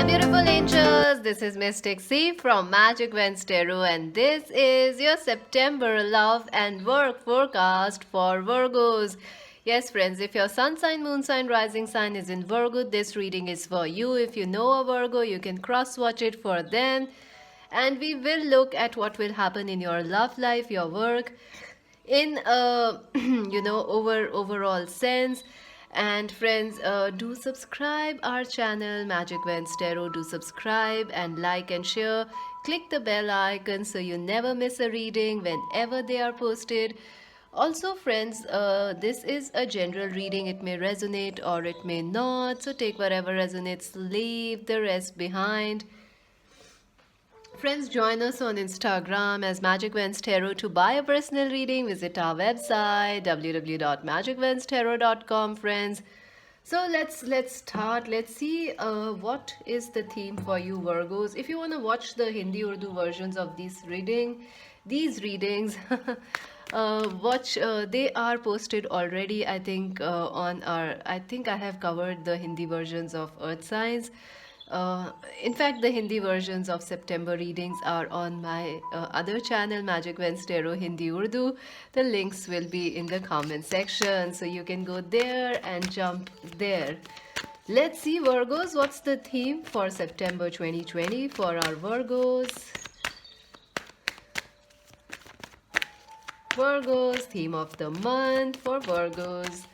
Beautiful angels. This is Mystic C from Magic Wednesday, and this is your September love and work forecast for Virgos. Yes, friends, if your sun sign, moon sign, rising sign is in Virgo, this reading is for you. If you know a Virgo, you can cross watch it for them. And we will look at what will happen in your love life, your work, in a overall sense. And friends, do subscribe our channel Magic Wednesday. Do subscribe and like and share. Click the bell icon so you never miss a reading whenever they are posted. Also, friends, this is a general reading. It may resonate or it may not, so take whatever resonates, leave the rest behind. Friends, join us on Instagram as Magic Wednesday Tarot. To buy a personal reading, visit our website www.magicwednestarot.com, friends. So let's start. Let's see what is the theme for you Virgos. If you want to watch the Hindi Urdu versions of these readings, watch. They are posted already. I think on our. I think I have covered the Hindi versions of Earth Signs. In fact, the Hindi versions of September readings are on my other channel, Magic Wednesday Hindi Urdu. The links will be in the comment section, so you can go there and jump there. Let's see, Virgos, what's the theme for September 2020 for our Virgos? Virgos, theme of the month for Virgos.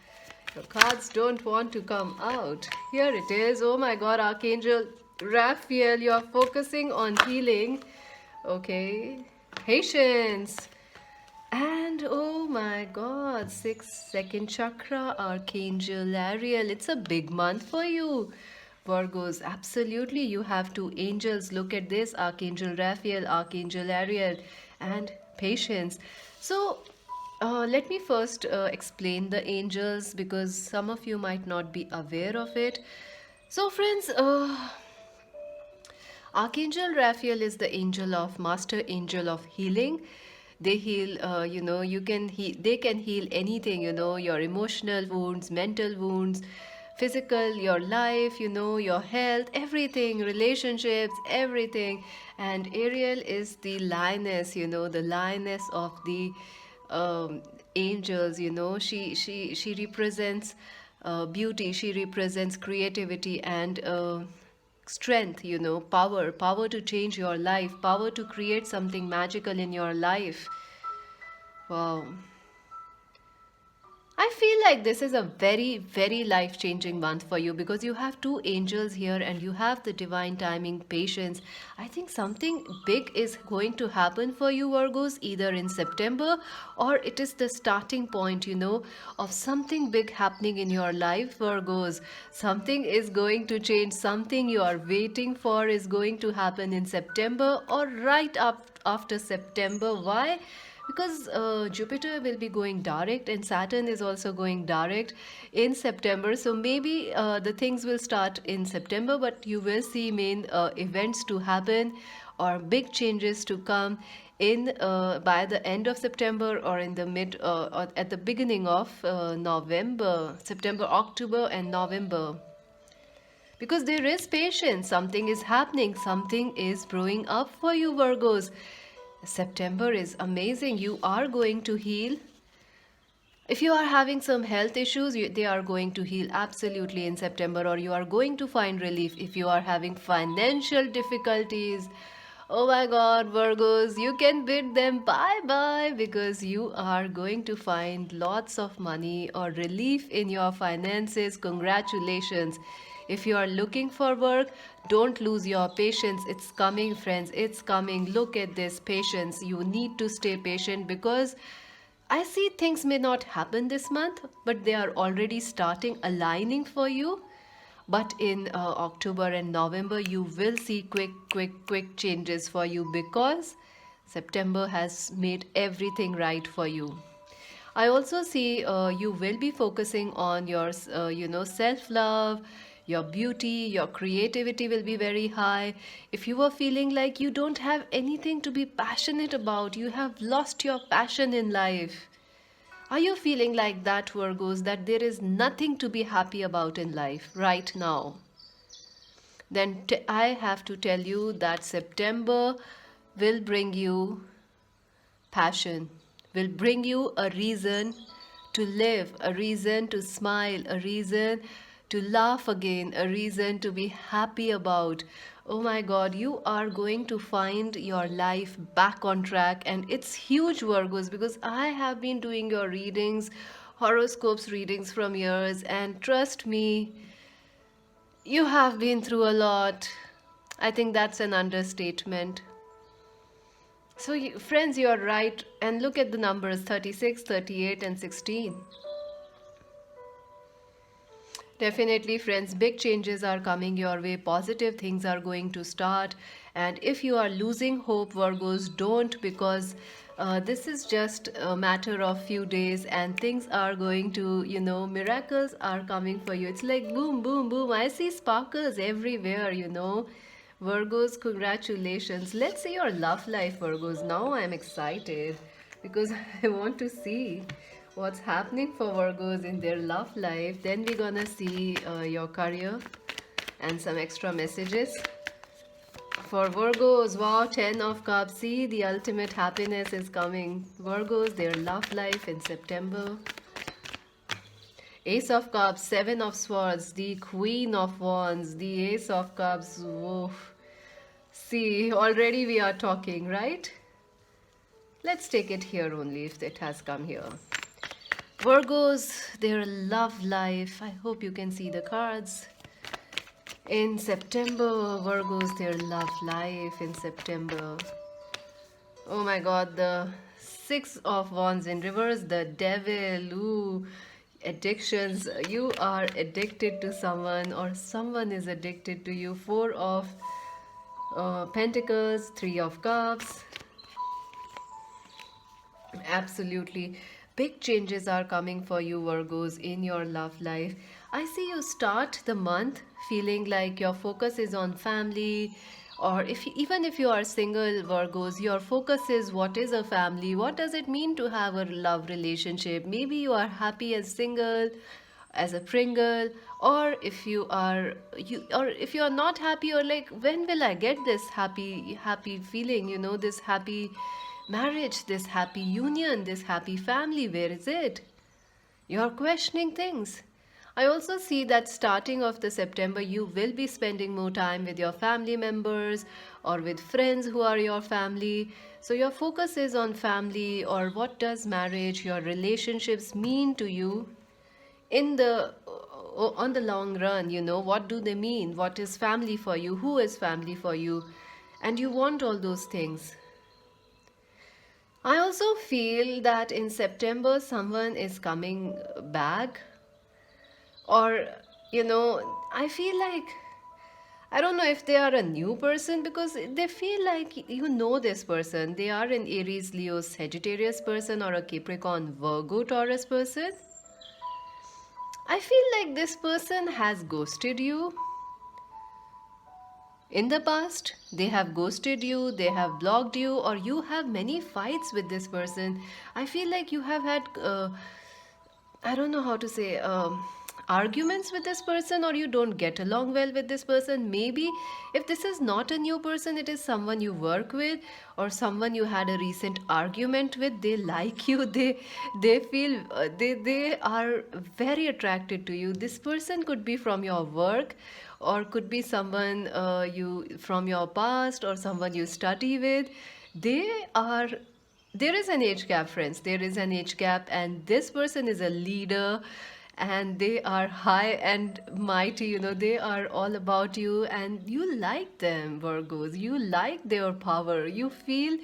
The cards don't want to come out. Here it is. Oh my god, Archangel Raphael, you're focusing on healing. Okay. Patience. And oh my god, 6th chakra, Archangel Ariel. It's a big month for you, Virgos. Absolutely. You have two angels. Look at this, Archangel Raphael, Archangel Ariel, and patience. So, let me first explain the angels because some of you might not be aware of it. So, friends, Archangel Raphael is the angel of master angel of healing. They heal, you can heal. They can heal anything. Your emotional wounds, mental wounds, physical, your life. Your health, everything, relationships, everything. And Ariel is the lioness. The lioness of the angels. She represents beauty, she represents creativity and strength, power to change your life, power to create something magical in your life. Wow, I feel like this is a very, very life changing month for you because you have two angels here and you have the divine timing, patience. I think something big is going to happen for you, Virgos, either in September or it is the starting point, of something big happening in your life, Virgos. Something is going to change, something you are waiting for is going to happen in September or right up after September. Why? Because Jupiter will be going direct and Saturn is also going direct in September. So maybe the things will start in September, but you will see main events to happen or big changes to come in by the end of September or in the mid or at the beginning of November, September, October and November. Because there is patience, something is happening, something is brewing up for you, Virgos. September is amazing. You are going to heal. If you are having some health issues, they are going to heal absolutely in September, or you are going to find relief. If you are having financial difficulties, oh my god, Virgos, you can bid them bye-bye because you are going to find lots of money or relief in your finances. Congratulations. If you are looking for work, don't lose your patience. It's coming, friends. It's coming. Look at this patience. You need to stay patient because I see things may not happen this month, but they are already starting aligning for you. But in October and November, you will see quick changes for you because September has made everything right for you. I also see you will be focusing on your, self-love, your beauty, your creativity will be very high. If you are feeling like you don't have anything to be passionate about, you have lost your passion in life. Are you feeling like that, Virgos, that there is nothing to be happy about in life right now? then I have to tell you that September will bring you passion, will bring you a reason to live, a reason to smile, a reason to laugh again, a reason to be happy about. Oh my God, you are going to find your life back on track, and it's huge, Virgos, because I have been doing your readings, horoscopes readings from years, and trust me, you have been through a lot. I think that's an understatement. So, friends, you're right. And look at the numbers 36, 38, and 16. Definitely, friends, big changes are coming your way. Positive things are going to start. And if you are losing hope, Virgos, don't, because this is just a matter of few days and things are going to, miracles are coming for you. It's like boom, boom, boom. I see sparkles everywhere. Virgos, congratulations. Let's see your love life, Virgos. Now I'm excited because I want to see what's happening for Virgos in their love life. Then we're gonna see your career and some extra messages. For Virgos, wow, 10 of Cups. See, the ultimate happiness is coming. Virgos, their love life in September. Ace of Cups, Seven of Swords, the Queen of Wands, the Ace of Cups. Whoa. See, already we are talking, right? Let's take it here only if it has come here. Virgos, their love life. I hope you can see the cards. In September, Virgos, their love life in September. Oh my God, the Six of Wands in reverse, the Devil. Ooh, addictions. You are addicted to someone or someone is addicted to you. Four of Pentacles, Three of Cups. Absolutely. Big changes are coming for you, Virgos, in your love life. I see you start the month feeling like your focus is on family, or even if you are single, Virgos, your focus is what is a family? What does it mean to have a love relationship? Maybe you are happy as single, as a Pringle, or if you are not happy, or like, when will I get this happy feeling, this happy marriage, this happy union, this happy family, where is it? You're questioning things. I also see that starting of the September, you will be spending more time with your family members or with friends who are your family. So your focus is on family, or what does marriage, your relationships mean to you in the on the long run. What do they mean? What is family for you? Who is family for you? And you want all those things. I also feel that in September someone is coming back, or I feel like, I don't know if they are a new person, because they feel like this person. They are an Aries, Leo, Sagittarius person, or a Capricorn, Virgo, Taurus person. I feel like this person has ghosted you in the past. They have ghosted you, they have blocked you, or you have many fights with this person. I feel like you have had I don't know how to say, arguments with this person, or you don't get along well with this person. Maybe if this is not a new person, it is someone you work with or someone you had a recent argument with. They like you. They feel they are very attracted to you. This person could be from your work, or could be someone you from your past, or someone you study with. They are There is an age gap, friends. There is an age gap, and this person is a leader, and they are high and mighty. They are all about you, and you like them, Virgos. You like their power. You feel,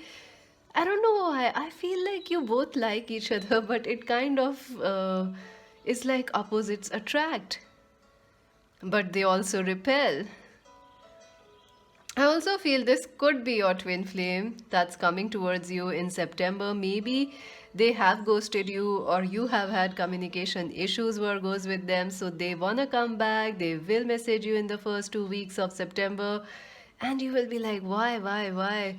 I don't know why, I feel like you both like each other, but it kind of is like opposites attract, but they also repel. I also feel this could be your twin flame that's coming towards you in September. Maybe they have ghosted you, or you have had communication issues, Virgos, with them. So they want to come back. They will message you in the first 2 weeks of September. And you will be like, why, why?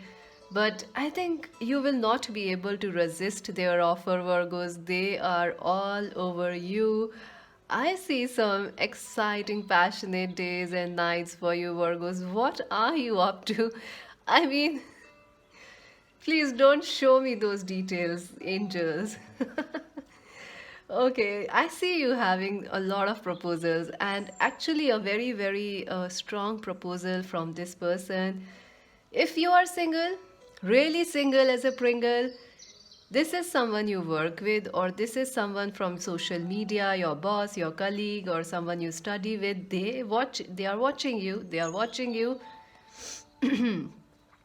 But I think you will not be able to resist their offer, Virgos. They are all over you. I see some exciting, passionate days and nights for you, Virgos. What are you up to? I mean, please don't show me those details, angels. Okay, I see you having a lot of proposals, and actually, a very, very strong proposal from this person. If you are single, really single as a Pringle, this is someone you work with, or this is someone from social media, your boss, your colleague, or someone you study with. They are watching you, they are watching you,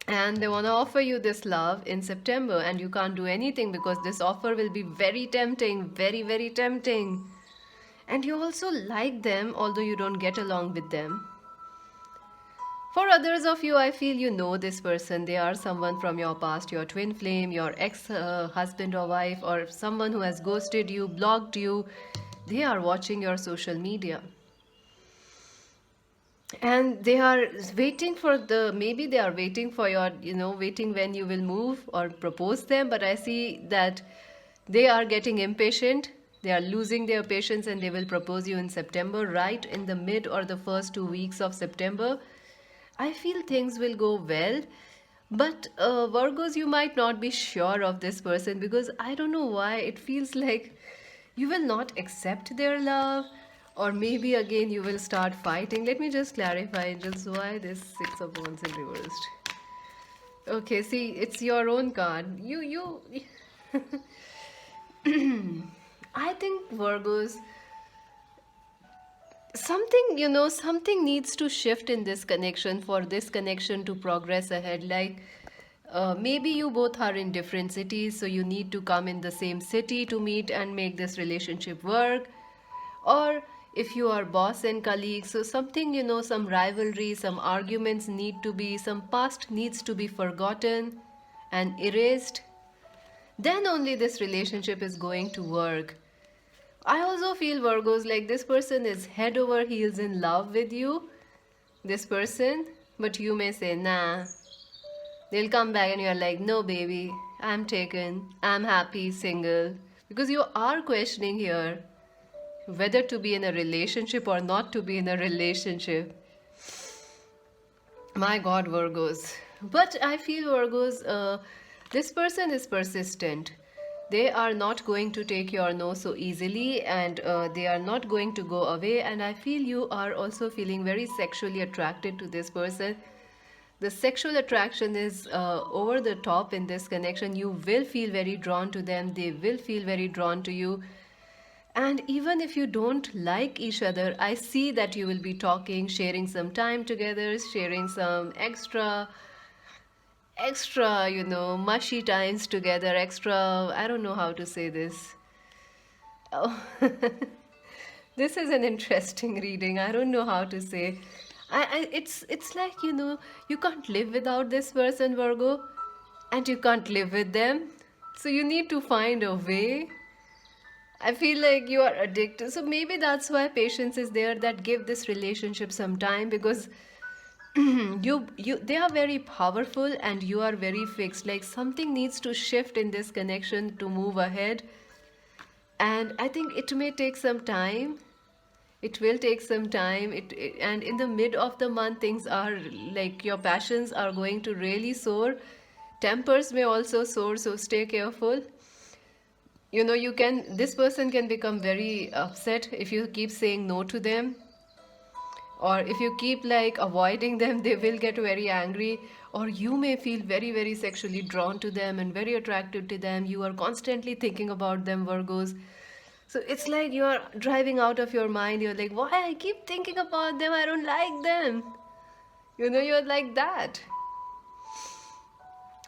and they want to offer you this love in September, and you can't do anything because this offer will be very tempting, very, very tempting. And you also like them, although you don't get along with them. For others of you, I feel you know this person. They are someone from your past, your twin flame, your ex husband or wife, or someone who has ghosted you, blocked you. They are watching your social media. And they are waiting for maybe they are waiting for your, waiting when you will move or propose them. But I see that they are getting impatient. They are losing their patience and they will propose you in September, right in the mid or the first 2 weeks of September. I feel things will go well, but Virgos, you might not be sure of this person because I don't know why it feels like you will not accept their love, or maybe again you will start fighting. Let me just clarify just why this Six of Wands in reversed. Okay, see, it's your own card. I think Virgos, something needs to shift in this connection for this connection to progress ahead. Like maybe you both are in different cities, so you need to come in the same city to meet and make this relationship work. Or if you are boss and colleague, so something, some rivalry, some arguments need to be, some past needs to be forgotten and erased. Then only this relationship is going to work. I also feel, Virgos, like this person is head over heels in love with you, this person, but you may say, nah. They'll come back and you're like, no, baby, I'm taken, I'm happy, single. Because you are questioning here whether to be in a relationship or not to be in a relationship. My God, Virgos. But I feel, Virgos, this person is persistent. They are not going to take your no so easily, and they are not going to go away. And I feel you are also feeling very sexually attracted to this person. The sexual attraction is over the top in this connection. You will feel very drawn to them. They will feel very drawn to you. And even if you don't like each other, I see that you will be talking, sharing some time together, sharing some extra, mushy times together, extra, I don't know how to say this. Oh, this is an interesting reading. I don't know how to say. It's like, you can't live without this person, Virgo, and you can't live with them. So you need to find a way. I feel like you are addicted. So maybe that's why patience is there, that give this relationship some time, because you they are very powerful and you are very fixed. Like something needs to shift in this connection to move ahead. And I think it may take some time. It will take some time. And in the mid of the month, things are like your passions are going to really soar. Tempers may also soar, so stay careful. This person can become very upset if you keep saying no to them, or if you keep like avoiding them. They will get very angry, or you may feel very, very sexually drawn to them and very attracted to them. You are constantly thinking about them, Virgos. So it's like you are driving out of your mind. You're like, why I keep thinking about them? I don't like them. You're like that.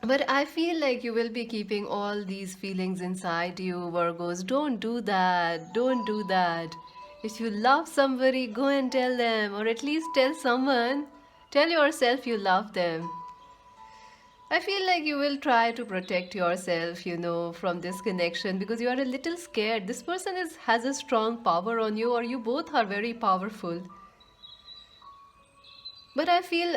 But I feel like you will be keeping all these feelings inside you, Virgos. Don't do that. Don't do that. If you love somebody, go and tell them, or at least tell someone. Tell yourself you love them. I feel like you will try to protect yourself, from this connection, because you are a little scared. This person has a strong power on you, or you both are very powerful. But I feel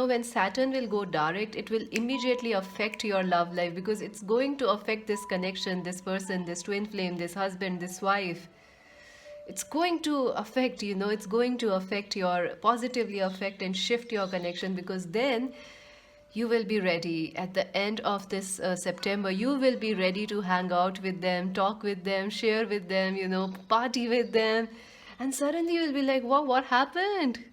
when Saturn will go direct, it will immediately affect your love life, because it's going to affect this connection, this person, this twin flame, this husband, this wife. it's going to affect, it's going to affect your, positively affect and shift your connection, because then you will be ready at the end of this September. You will be ready to hang out with them, talk with them, share with them, party with them. And suddenly you'll be like, wow, what happened?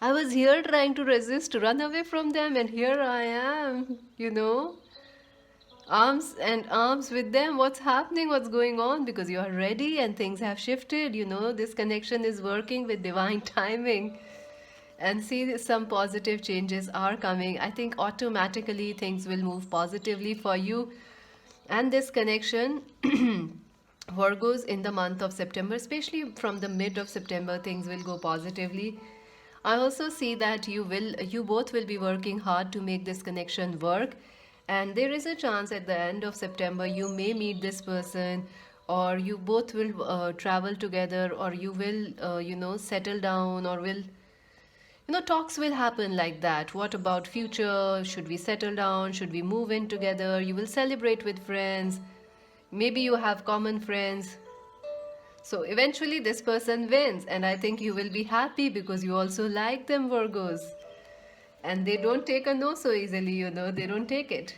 I was here trying to resist, to run away from them, and here I am, arms and arms with them. What's happening? What's going on? Because you are ready and things have shifted. This connection is working with divine timing. And see, some positive changes are coming. I think automatically things will move positively for you and this connection. Virgos, in the month of September, especially from the mid of September, things will go positively. I also see that you both will be working hard to make this connection work, and there is a chance at the end of September you may meet this person, or you both will travel together, or you will settle down, or will, talks will happen like that. What about future? Should we settle down? Should we move in together? You will celebrate with friends. Maybe you have common friends. So eventually this person wins, and I think you will be happy because you also like them, Virgos. And they don't take a no so easily, they don't take it.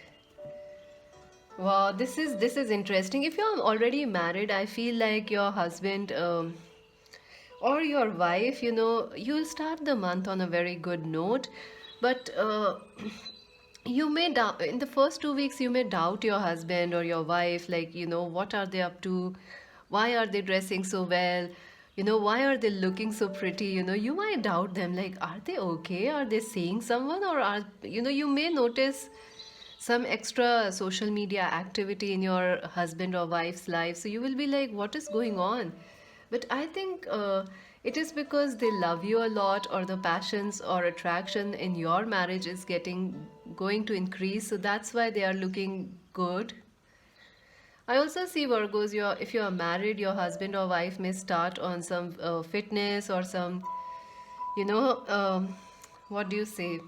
Wow, this is interesting. If you're already married, I feel like your husband or your wife, you'll start the month on a very good note, but you may doubt in the first 2 weeks. You may doubt your husband or your wife, like, what are they up to? Why are they dressing so well? Why are they looking so pretty? You might doubt them, like, are they okay? Are they seeing someone? Or are, you may notice some extra social media activity in your husband or wife's life. So you will be like, what is going on? But I think it is because they love you a lot, or the passions or attraction in your marriage is going to increase. So that's why they are looking good. I also see, Virgos, if you are married, your husband or wife may start on some fitness or some, you know, what do you say,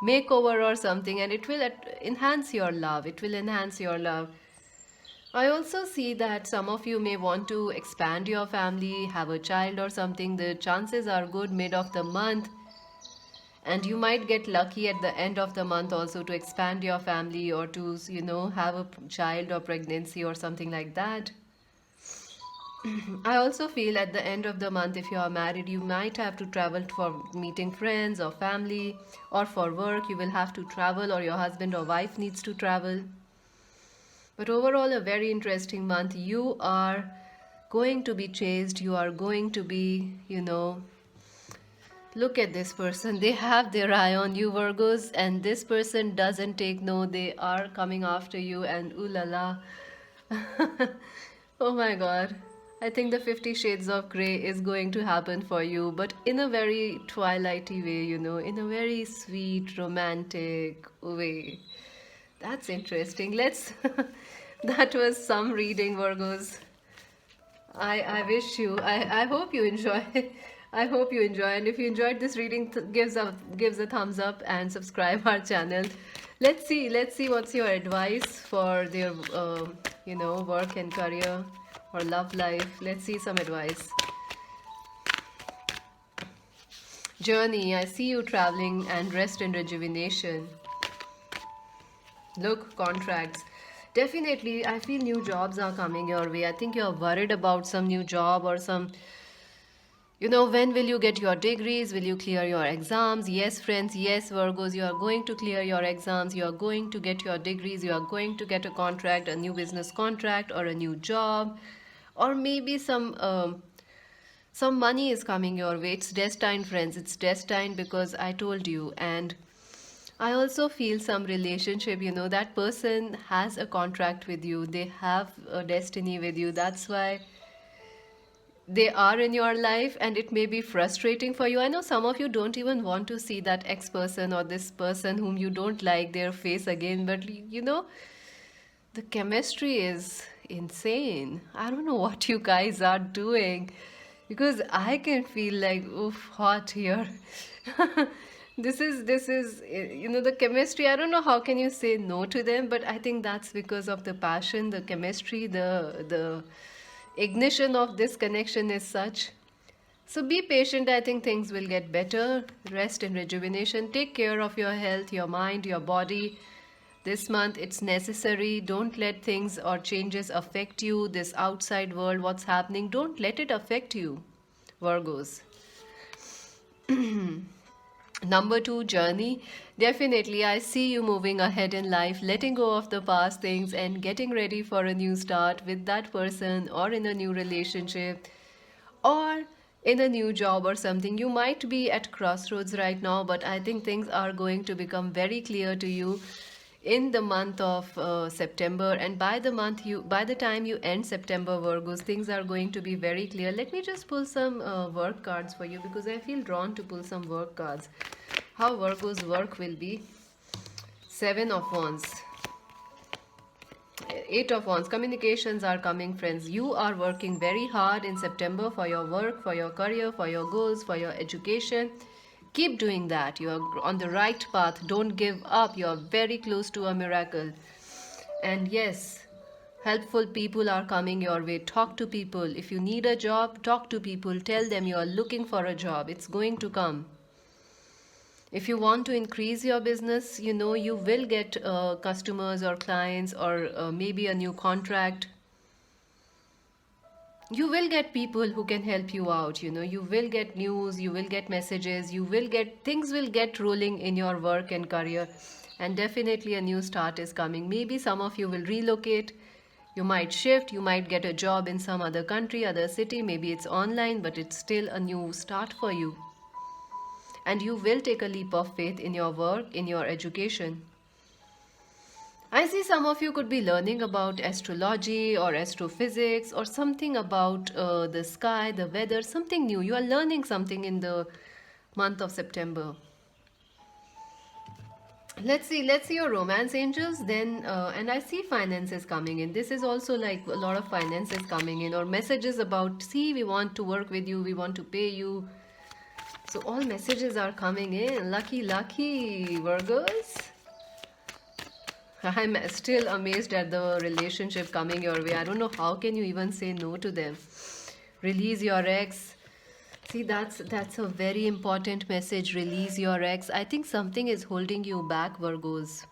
makeover or something, and it will enhance your love. It will enhance your love. I also see that some of you may want to expand your family, have a child or something. The chances are good mid of the month, and you might get lucky at the end of the month also to expand your family, or to have a child or pregnancy or something like that. I also feel at the end of the month, if you are married, you might have to travel for meeting friends or family, or for work you will have to travel, or your husband or wife needs to travel. But overall, a very interesting month. You are going to be chased. You are going to be, look at this person. They have their eye on you, Virgos, and this person doesn't take no. They are coming after you, and ooh la la. Oh my god. I think the 50 Shades of Grey is going to happen for you, but in a very twilighty way, in a very sweet, romantic way. That's interesting. Let's. That was some reading, Virgos. I wish you. I hope you enjoy. I hope you enjoy. And if you enjoyed this reading, gives a thumbs up and subscribe our channel. Let's see. Let's see what's your advice for their work and career or love life. Let's see some advice. Journey. I see you traveling and rest and rejuvenation. Look, contracts. Definitely, I feel new jobs are coming your way. I think you're worried about some new job or some, when will you get your degrees? Will you clear your exams? Yes, friends, yes, Virgos, you are going to clear your exams. You are going to get your degrees. You are going to get a contract, a new business contract, or a new job, or maybe some money is coming your way. It's destined, friends. It's destined, because I told you. And I also feel some relationship, that person has a contract with you. They have a destiny with you. That's why they are in your life, and it may be frustrating for you. I know some of you don't even want to see that ex person or this person whom you don't like their face again, but the chemistry is insane. I don't know what you guys are doing, because I can feel like, oof, hot here. This is the chemistry. I don't know how can you say no to them, but I think that's because of the passion, the chemistry, the ignition of this connection is such. So be patient. I think things will get better. Rest and rejuvenation. Take care of your health, your mind, your body. This month it's necessary. Don't let things or changes affect you. This outside world, what's happening, don't let it affect you, Virgos. Number two, journey. Definitely, I see you moving ahead in life, letting go of the past things and getting ready for a new start with that person or in a new relationship or in a new job or something. You might be at crossroads right now, but I think things are going to become very clear to you in the month of September. And by the time you end September, Virgos, things are going to be very clear. Let me just pull some work cards for you because I feel drawn to pull some work cards. How Virgo's work will be. Seven of Wands. Eight of Wands. Communications are coming, friends. You are working very hard in September for your work, for your career, for your goals, for your education. Keep doing that. You are on the right path. Don't give up. You are very close to a miracle. And yes, helpful people are coming your way. Talk to people. If you need a job, talk to people. Tell them you are looking for a job. It's going to come. If you want to increase your business, you know you will get customers or clients or maybe a new contract. You will get people who can help you out. You know, you will get news, you will get messages, you will get things will get rolling in your work and career. And definitely a new start is coming. Maybe some of you will relocate. You might shift, you might get a job in some other country, other city. Maybe it's online, but it's still a new start for you. And you will take a leap of faith in your work, in your education. I see some of you could be learning about astrology or astrophysics or something about the sky, the weather, something new. You are learning something in the month of September. Let's see your romance, angels. Then, and I see finances coming in. This is also like a lot of finances coming in or messages about, see, we want to work with you, we want to pay you. So all messages are coming in. Lucky, lucky Virgos. I'm still amazed at the relationship coming your way. I don't know how can you even say no to them. Release your ex. See, that's a very important message. Release your ex. I think something is holding you back, Virgos.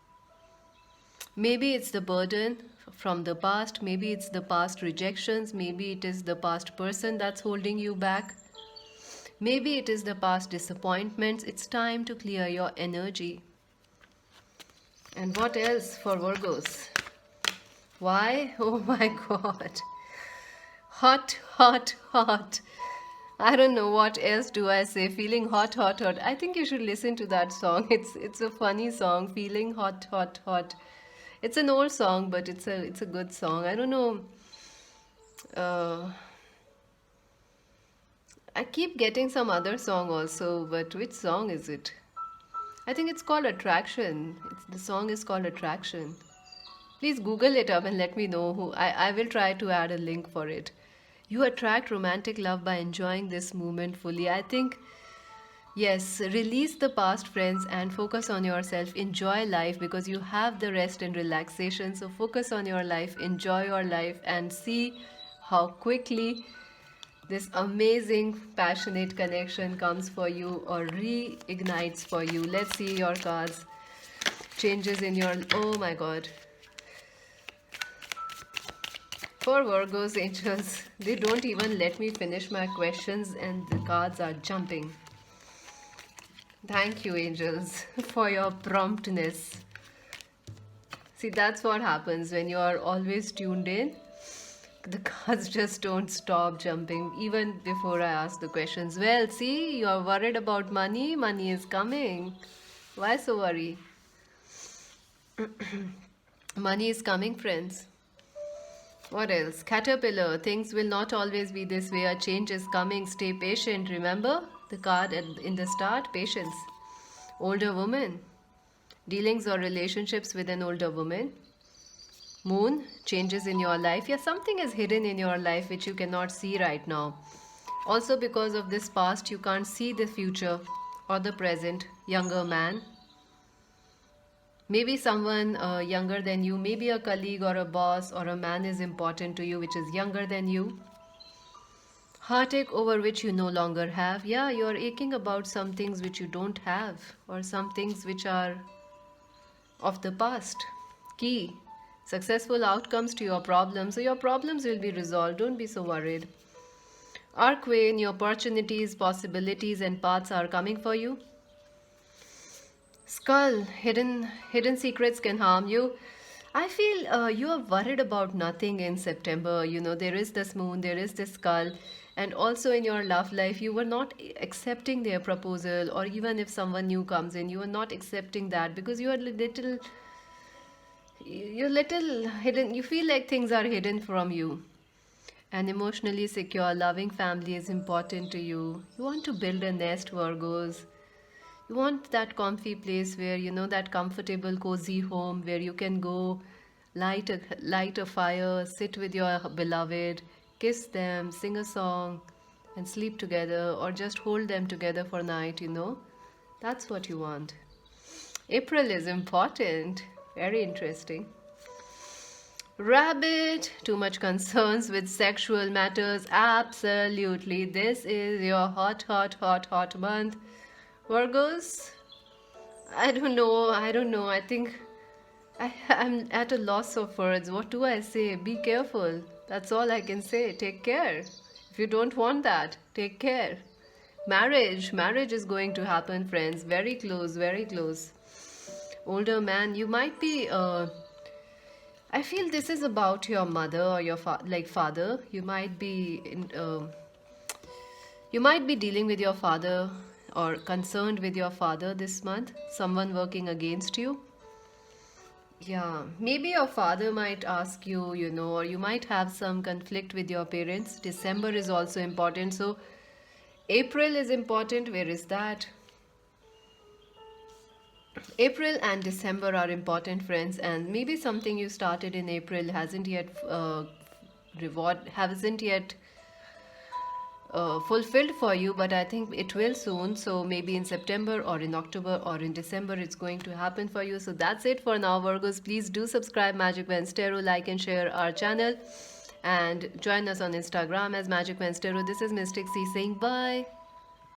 Maybe it's the burden from the past. Maybe it's the past rejections. Maybe it is the past person that's holding you back. Maybe it is the past disappointments. It's time to clear your energy. And what else for Virgos? Why? Oh my God. Hot, hot, hot. I don't know what else do I say. Feeling hot, hot, hot. I think you should listen to that song. It's a funny song. Feeling hot, hot, hot. It's an old song, but it's a good song. I don't know. Uh, I keep getting some other song also, but which song is it? I think it's called Attraction. The song is called Attraction. Please Google it up and let me know who. I will try to add a link for it. You attract romantic love by enjoying this moment fully. I think, yes, release the past, friends, and focus on yourself. Enjoy life because you have the rest and relaxation. So focus on your life, enjoy your life, and see how quickly this amazing passionate connection comes for you or reignites for you. Let's see your cards. Changes in your, oh my God. For Virgos, angels, they don't even let me finish my questions and the cards are jumping. Thank you, angels, for your promptness. See, that's what happens when you are always tuned in. The cards just don't stop jumping even before I ask the questions. Well, see, you are worried about money. Money is coming. Why so worry? Money is coming, friends. What else? Caterpillar. Things will not always be this way. A change is coming. Stay patient. Remember the card in the start? Patience. Older woman. Dealings or relationships with an older woman. Moon, changes in your life. Yeah, something is hidden in your life which you cannot see right now. Also because of this past, you can't see the future or the present. Younger man. Maybe someone younger than you, maybe a colleague or a boss or a man is important to you, which is younger than you. Heartache over which you no longer have. Yeah, you're aching about some things which you don't have, or some things which are of the past. Key successful outcomes to your problems. So, your problems will be resolved. Don't be so worried. Arcway, new opportunities, possibilities, and paths are coming for you. Skull, hidden secrets can harm you. I feel you are worried about nothing in September. You know, there is this moon, there is this skull, and also in your love life, you were not accepting their proposal, or even if someone new comes in, you are not accepting that because you're little hidden. You feel like things are hidden from you. An emotionally secure, loving family is important to you. You want to build a nest, Virgos. You want that comfy place where you know that comfortable, cozy home where you can go, light a fire, sit with your beloved, kiss them, sing a song, and sleep together, or just hold them together for night. You know, that's what you want. April is important. Very interesting. Rabbit, too much concerns with sexual matters. Absolutely. This is your hot month. Virgos, I don't know. I don't know. I think I'm at a loss of words. What do I say? Be careful. That's all I can say. Take care. If you don't want that, take care. Marriage is going to happen, friends. Very close, very close. Older man, you might be. I feel this is about your mother or your father. You might be dealing with your father or concerned with your father this month. Someone working against you. Yeah, maybe your father might ask you, you know, or you might have some conflict with your parents. December is also important. So, April is important. Where is that? April and December are important, friends, and maybe something you started in April hasn't yet fulfilled for you, but I think it will soon. So maybe in September or in October or in December, it's going to happen for you. So that's it for now, Virgos. Please do subscribe Magic Wednesday, like and share our channel, and join us on Instagram as Magic Wednesday. This is Mystic C saying bye.